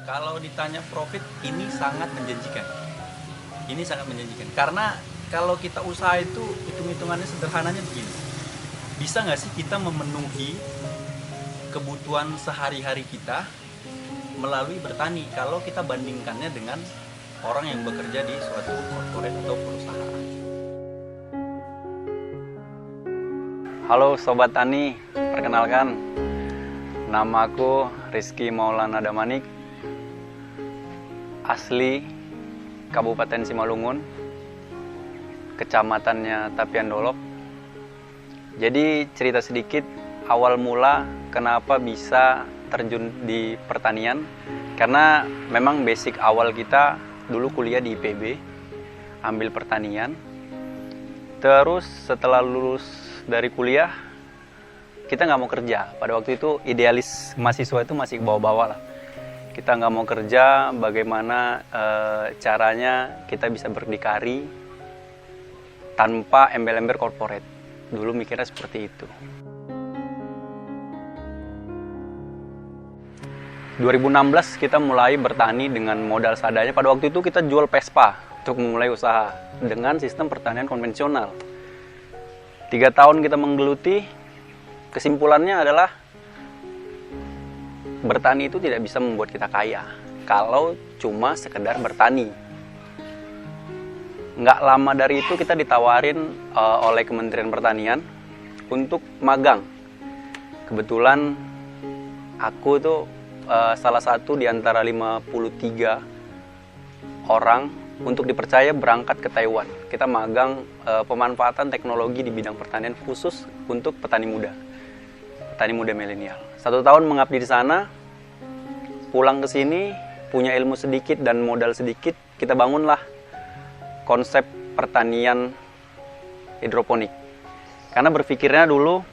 Kalau ditanya profit, ini sangat menjanjikan. Ini sangat menjanjikan. Karena kalau kita usaha itu, hitung-hitungannya sederhananya begini. Bisa nggak sih kita memenuhi kebutuhan sehari-hari kita melalui bertani kalau kita bandingkannya dengan orang yang bekerja di suatu korporat atau perusahaan. Halo Sobat Tani, perkenalkan, nama aku Rizky Maulana Damanik, asli Kabupaten Simalungun, kecamatannya Tapian Dolok. Jadi cerita sedikit awal mula kenapa bisa terjun di pertanian, karena memang basic awal kita dulu kuliah di IPB, ambil pertanian. Terus setelah lulus dari kuliah, kita nggak mau kerja. Pada waktu itu idealis mahasiswa itu masih bawa-bawa lah. Kita nggak mau kerja, bagaimana caranya kita bisa berdikari tanpa embel-embel corporate. Dulu mikirnya seperti itu. 2016 kita mulai bertani dengan modal seadanya. Pada waktu itu kita jual Vespa untuk memulai usaha dengan sistem pertanian konvensional. 3 tahun kita menggeluti, kesimpulannya adalah bertani itu tidak bisa membuat kita kaya kalau cuma sekedar bertani. Nggak lama dari itu kita ditawarin oleh Kementerian Pertanian untuk magang. Kebetulan aku tuh salah satu di antara 53 orang untuk dipercaya berangkat ke Taiwan. Kita magang pemanfaatan teknologi di bidang pertanian khusus untuk petani muda milenial. 1 tahun mengabdi di sana, pulang ke sini, punya ilmu sedikit dan modal sedikit, kita bangunlah konsep pertanian hidroponik. Karena berpikirnya dulu,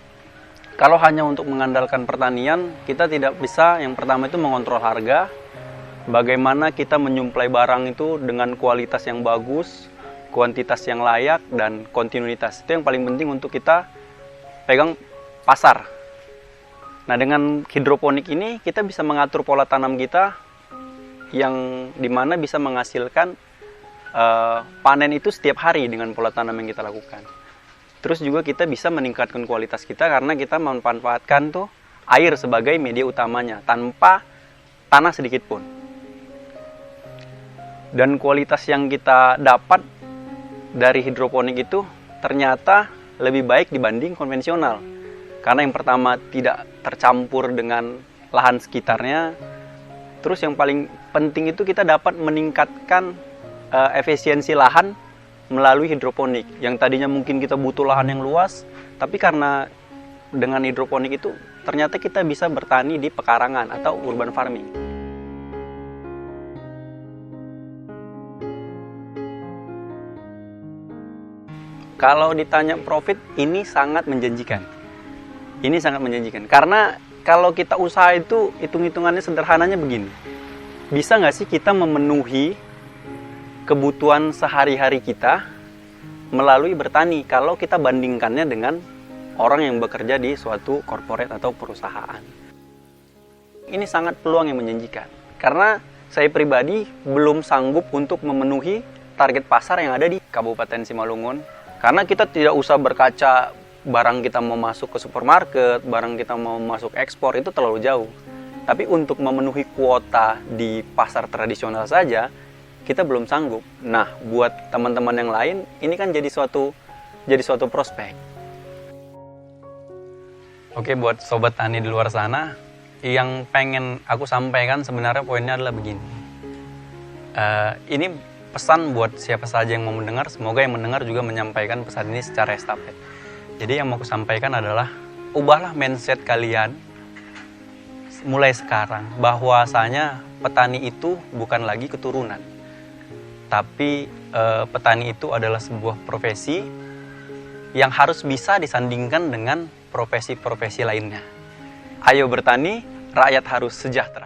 kalau hanya untuk mengandalkan pertanian, kita tidak bisa, yang pertama itu mengontrol harga, bagaimana kita menyuplai barang itu dengan kualitas yang bagus, kuantitas yang layak, dan kontinuitas. Itu yang paling penting untuk kita pegang pasar. Nah, dengan hidroponik ini kita bisa mengatur pola tanam kita yang dimana bisa menghasilkan panen itu setiap hari dengan pola tanam yang kita lakukan. Terus juga kita bisa meningkatkan kualitas kita karena kita memanfaatkan tuh air sebagai media utamanya tanpa tanah sedikit pun. Dan kualitas yang kita dapat dari hidroponik itu ternyata lebih baik dibanding konvensional. Karena yang pertama tidak tercampur dengan lahan sekitarnya. Terus yang paling penting itu kita dapat meningkatkan efisiensi lahan melalui hidroponik. Yang tadinya mungkin kita butuh lahan yang luas, tapi karena dengan hidroponik itu ternyata kita bisa bertani di pekarangan atau urban farming. Kalau ditanya profit, ini sangat menjanjikan. Ini sangat menjanjikan. Karena kalau kita usaha itu, hitung-hitungannya sederhananya begini. Bisa nggak sih kita memenuhi kebutuhan sehari-hari kita melalui bertani kalau kita bandingkannya dengan orang yang bekerja di suatu korporat atau perusahaan. Ini sangat peluang yang menjanjikan. Karena saya pribadi belum sanggup untuk memenuhi target pasar yang ada di Kabupaten Simalungun. Karena kita tidak usah berkaca barang kita mau masuk ke supermarket, barang kita mau masuk ekspor, itu terlalu jauh. Tapi untuk memenuhi kuota di pasar tradisional saja, kita belum sanggup. Nah, buat teman-teman yang lain, ini kan jadi suatu prospek. Oke, buat sobat tani di luar sana, yang pengen aku sampaikan sebenarnya poinnya adalah begini. Ini pesan buat siapa saja yang mau mendengar, semoga yang mendengar juga menyampaikan pesan ini secara estafet. Jadi yang mau aku sampaikan adalah, ubahlah mindset kalian mulai sekarang, bahwasanya petani itu bukan lagi keturunan. Tapi petani itu adalah sebuah profesi yang harus bisa disandingkan dengan profesi-profesi lainnya. Ayo bertani, rakyat harus sejahtera.